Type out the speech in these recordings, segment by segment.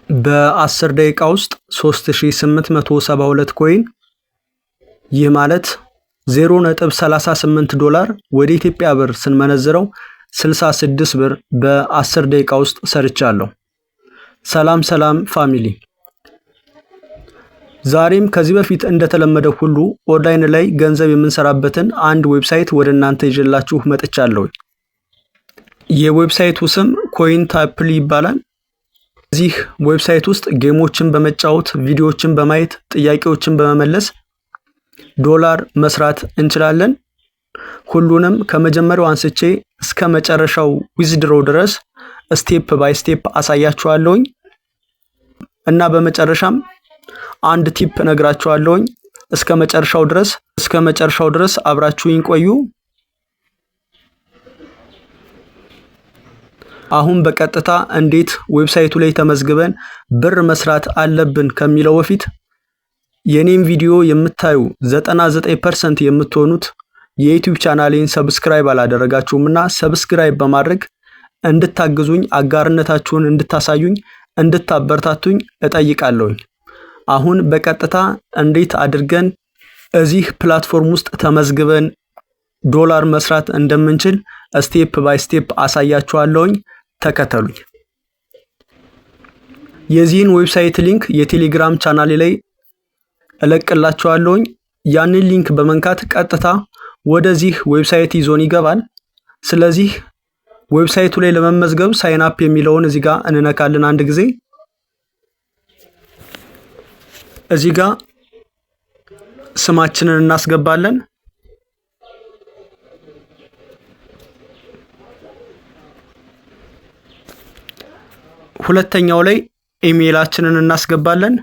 በ10 ደቂቃ ውስጥ 3872 ኮይን ይህ ማለት $0.38 ወደ ኢትዮጵያ ብር ስንመነዝረው 66 ብር በ10 ደቂቃ ውስጥ ሰርቻለሁ። ሰላም ፋሚሊ፣ ዛሬም ከዚህ በፊት እንደተለመደው ሁሉ ኦንላይን ላይ ገንዘብ የምንሰራበትን አንድ ዌብሳይት ወደ እናንተ ይዤላችሁ መጥቻለሁ። የዌብሳይቱ ስም ኮይንታፕሊ ይባላል። እዚህ ዌብሳይት ውስጥ ጌሞችን በመጫወት ቪዲዮዎችን በማየት ጥያቄዎችን በመመለስ ዶላር መስራት እንችላለን። ሁሉንም ከመጀመሪያው አንስቼ እስከ መጨረሻው ዊዝድሮ ድረስ ስቴፕ ባይ ስቴፕ አሳያችኋለሁኝ እና በመጨረሻም አንድ ቲፕ ነግራችኋለሁኝ። እስከ መጨረሻው ድረስ አብራችሁኝ ቆዩ። አሁን በቀጥታ እንዴት ዌብሳይቱ ላይ ተመዝግበን ብር መስራት አለብን ከሚለው በፊት የኔም ቪዲዮ የምታዩ 99% የምትሆኑት የዩቲዩብ ቻናሌን ሰብስክራይብ አላደረጋችሁምና ሰብስክራይብ በማድረግ እንድታግዙኝ፣ አጋርነታችሁን እንድታሳዩኝ፣ እንድታበረታቱኝ እጠይቃለሁ። አሁን በቀጥታ እንዴት አድርገን እዚህ ፕላትፎርም ውስጥ ተመዝግበን ዶላር መስራት እንደምንችል ስቴፕ ባይ ስቴፕ አሳያችኋለሁኝ። ተከተሉኝ። የዚህን ዌብሳይት ሊንክ የቴሌግራም ቻናሌ ላይ እለቅላችኋለሁኝ። ያንን ሊንክ በመንካት ቀጥታ ወደዚህ ዌብሳይት ይዞን ይገባል። ስለዚህ ዌብሳይቱ ላይ ለመመዝገብ ሳይን አፕ የሚለውን እዚህ ጋር እንነካለን። አንድ ጊዜ እዚህ ጋር ስማችንን እናስገባለን። ሁለተኛው ላይ ኢሜይላችንን እናስገባለን።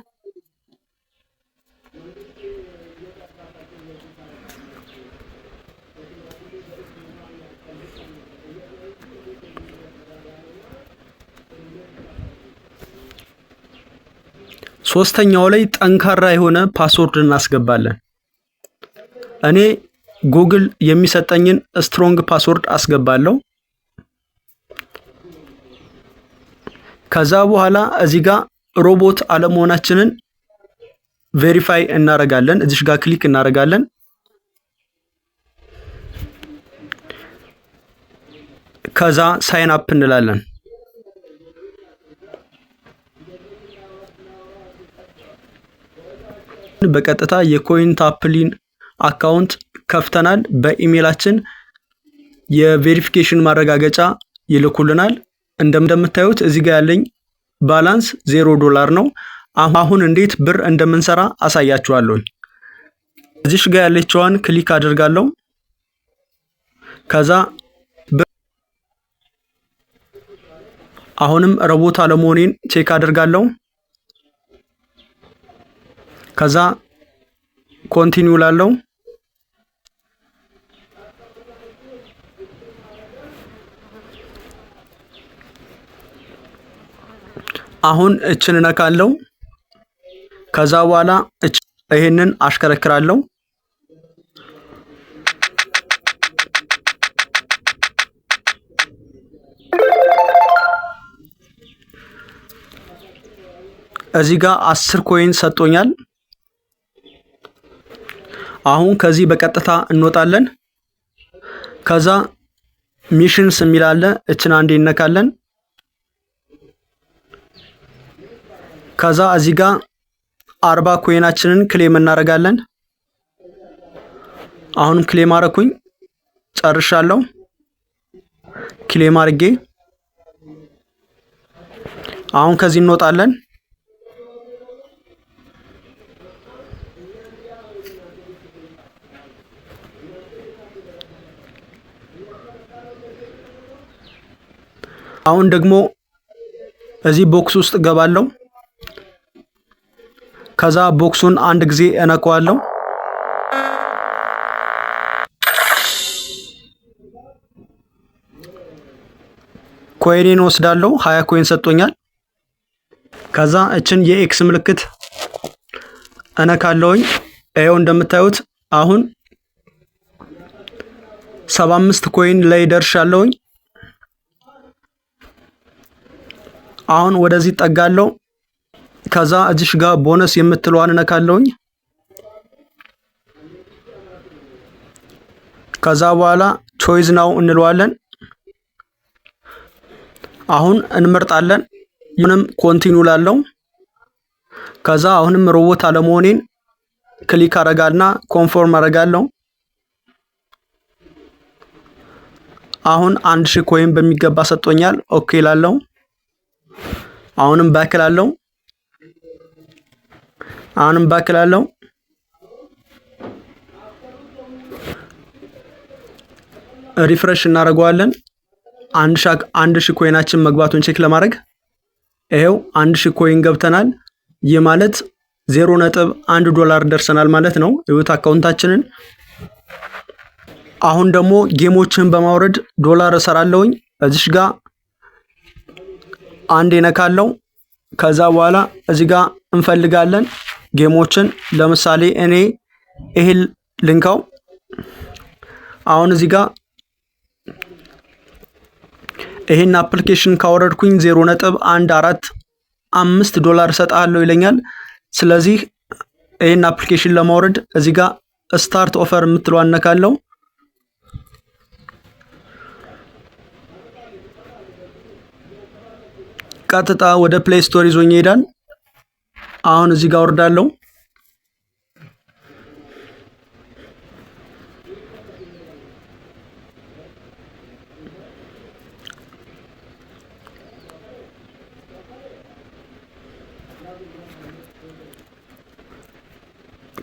ሶስተኛው ላይ ጠንካራ የሆነ ፓስወርድ እናስገባለን። እኔ ጉግል የሚሰጠኝን ስትሮንግ ፓስወርድ አስገባለሁ። ከዛ በኋላ እዚህ ጋር ሮቦት አለመሆናችንን ቬሪፋይ እናደርጋለን። እዚህ ጋር ክሊክ እናደርጋለን። ከዛ ሳይን አፕ እንላለን። በቀጥታ የኮይንታፕሊን አካውንት ከፍተናል። በኢሜይላችን የቬሪፊኬሽን ማረጋገጫ ይልኩልናል። እንደምታዩት እዚህ ጋር ያለኝ ባላንስ $0 ነው። አሁን እንዴት ብር እንደምንሰራ አሳያችኋለሁ። እዚህ ጋር ያለችዋን ክሊክ አድርጋለሁ። ከዛ አሁንም ሮቦት አለመሆኔን ቼክ አድርጋለሁ። ከዛ ኮንቲኒው ላለው አሁን እችን ነካለው። ከዛ በኋላ ይሄንን አሽከረክራለሁ። እዚህ ጋር 10 ኮይን ሰጥቶኛል። አሁን ከዚህ በቀጥታ እንወጣለን። ከዛ ሚሽንስ የሚላለ እችን አንዴ እነካለን። ከዛ እዚህ ጋር 40 ኮይናችንን ክሌም እናደርጋለን። አሁንም ክሌም አረኩኝ፣ ጨርሻለሁ። ክሌም አድርጌ አሁን ከዚህ እንወጣለን። አሁን ደግሞ እዚህ ቦክስ ውስጥ ገባለሁ። ከዛ ቦክሱን አንድ ጊዜ እነካዋለሁ። ኮይኔን ወስዳለሁ። 20 ኮይን ሰጥቶኛል። ከዛ እችን የኤክስ ምልክት እነካለሁኝ። ይሄው እንደምታዩት አሁን 75 ኮይን ላይ ደርሻለሁኝ። አሁን ወደዚህ ጠጋለሁ። ከዛ እዚሽ ጋር ቦነስ የምትለዋን እነካለሁኝ። ከዛ በኋላ ቾይዝ ናው እንለዋለን። አሁን እንመርጣለን። ይሁንም ኮንቲኒው ላለው ከዛ አሁንም ሮቦት አለመሆኔን ክሊክ አረጋልና ኮንፎርም አረጋለሁ። አሁን 1000 ኮይን በሚገባ ሰጥቶኛል። ኦኬ ላለው አሁንም ባክ ላለው ሪፍሬሽ እናደርገዋለን። 1000 ኮይናችን መግባቱን ቼክ ለማድረግ ይሄው 1000 ኮይን ገብተናል። ይህ ማለት $0.1 ደርሰናል ማለት ነው። ይሁት አካውንታችንን። አሁን ደግሞ ጌሞችን በማውረድ ዶላር እሰራለሁኝ። እዚሽ ጋር አንዴ ነካለው። ከዛ በኋላ እዚህ ጋር እንፈልጋለን ጌሞችን። ለምሳሌ እኔ ይሄን ልንካው። አሁን እዚህ ጋር ይሄን አፕሊኬሽን ካወረድኩኝ $0.145 እሰጣለሁ ይለኛል። ስለዚህ ይሄን አፕሊኬሽን ለማውረድ እዚህ ጋር ስታርት ኦፈር የምትለው አነካለው። ቀጥታ ወደ ፕሌይ ስቶር ይዞኝ ይሄዳል። አሁን እዚህ ጋር ወርዳለሁ።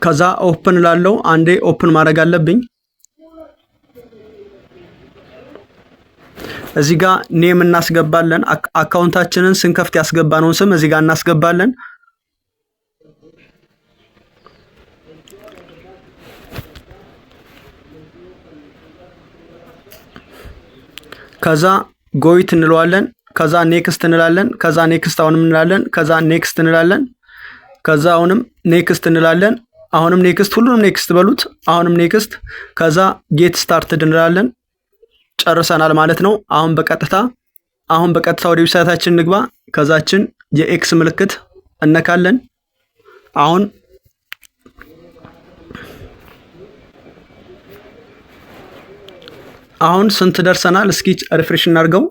ከዛ ኦፕን ላለው አንዴ ኦፕን ማድረግ አለብኝ። እዚህ ጋር ኔም እናስገባለን። አካውንታችንን ስንከፍት ያስገባነውን ስም እዚህ ጋር እናስገባለን። ከዛ ጎይት እንለዋለን። ከዛ ኔክስት እንላለን። ከዛ ኔክስት አሁንም እንላለን። ከዛ ኔክስት እንላለን። ከዛ አሁንም ኔክስት እንላለን። አሁንም ኔክስት፣ ሁሉንም ኔክስት በሉት። አሁንም ኔክስት። ከዛ ጌት ስታርትድ እንላለን። ጨርሰናል ማለት ነው። አሁን በቀጥታ ወደ ዌብሳይታችን እንግባ። ከዛችን የኤክስ ምልክት እነካለን። አሁን ስንት ደርሰናል? እስኪ ሪፍሬሽ እናድርገው።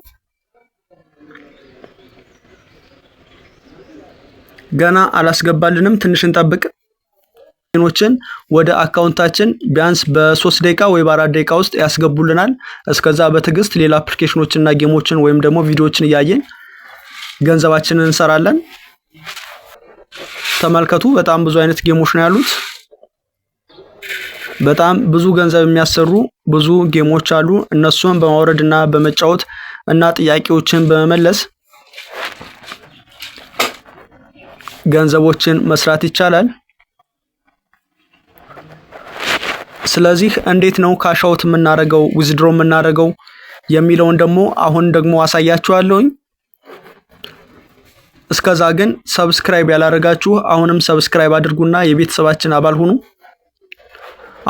ገና አላስገባልንም። ትንሽ እንጠብቅ። ኖችን ወደ አካውንታችን ቢያንስ በ3 ደቂቃ ወይ በ4 ደቂቃ ውስጥ ያስገቡልናል። እስከዛ በትዕግስት ሌላ አፕሊኬሽኖችንና ጌሞችን ወይም ደግሞ ቪዲዮዎችን እያየን ገንዘባችንን እንሰራለን። ተመልከቱ፣ በጣም ብዙ አይነት ጌሞች ነው ያሉት። በጣም ብዙ ገንዘብ የሚያሰሩ ብዙ ጌሞች አሉ። እነሱን በማውረድ እና በመጫወት እና ጥያቄዎችን በመመለስ ገንዘቦችን መስራት ይቻላል። ስለዚህ እንዴት ነው ካሽ አውት የምናደርገው ዊዝድሮ የምናደርገው የሚለውን ደግሞ አሁን ደግሞ አሳያችኋለሁኝ። እስከዛ ግን ሰብስክራይብ ያላደረጋችሁ አሁንም ሰብስክራይብ አድርጉና የቤተሰባችን አባል ሁኑ።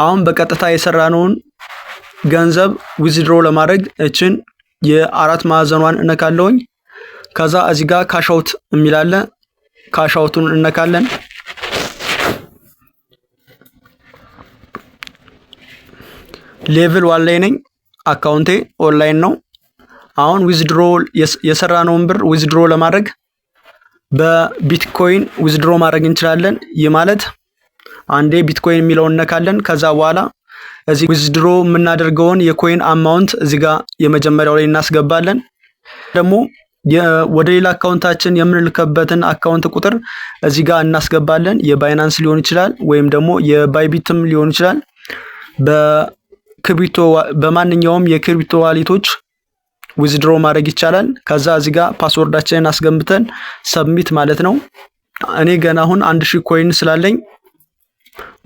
አሁን በቀጥታ የሰራነውን ገንዘብ ዊዝድሮ ለማድረግ እችን የአራት ማዕዘኗን እነካለሁኝ። ከዛ እዚህ ጋር ካሽ አውት የሚላለ ካሽ አውቱን እነካለን። ሌቭል 1 ላይ ነኝ። አካውንቴ ኦንላይን ነው። አሁን ዊዝድሮ የሰራነውን ብር ዊዝድሮ ለማድረግ በቢትኮይን ዊዝድሮ ማድረግ እንችላለን። ይህ ማለት አንዴ ቢትኮይን የሚለውን እነካለን። ከዛ በኋላ እዚህ ዊዝድሮ የምናደርገውን የኮይን አማውንት እዚህ ጋር የመጀመሪያው ላይ እናስገባለን። ደግሞ ወደ ሌላ አካውንታችን የምንልከበትን አካውንት ቁጥር እዚህ ጋር እናስገባለን። የባይናንስ ሊሆን ይችላል ወይም ደግሞ የባይቢትም ሊሆን ይችላል። በማንኛውም የክሪፕቶ ዋሌቶች ዊዝድሮ ማድረግ ይቻላል። ከዛ እዚህ ጋር ፓስወርዳችንን አስገብተን ሰብሚት ማለት ነው። እኔ ገና አሁን 1000 ኮይን ስላለኝ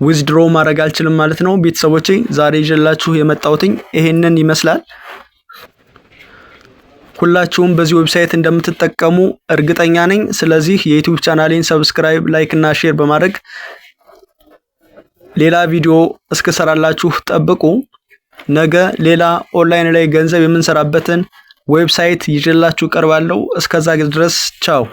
ዊዝድሮ ማድረግ አልችልም ማለት ነው። ቤተሰቦቼ ዛሬ ይዤላችሁ የመጣሁትኝ ይሄንን ይመስላል። ሁላችሁም በዚህ ዌብሳይት እንደምትጠቀሙ እርግጠኛ ነኝ። ስለዚህ የዩቲዩብ ቻናሌን ሰብስክራይብ፣ ላይክ እና ሼር በማድረግ ሌላ ቪዲዮ እስከሰራላችሁ ጠብቁ። ነገ ሌላ ኦንላይን ላይ ገንዘብ የምንሰራበትን ዌብሳይት ይዤላችሁ ቀርባለሁ። እስከዛ ድረስ ቻው።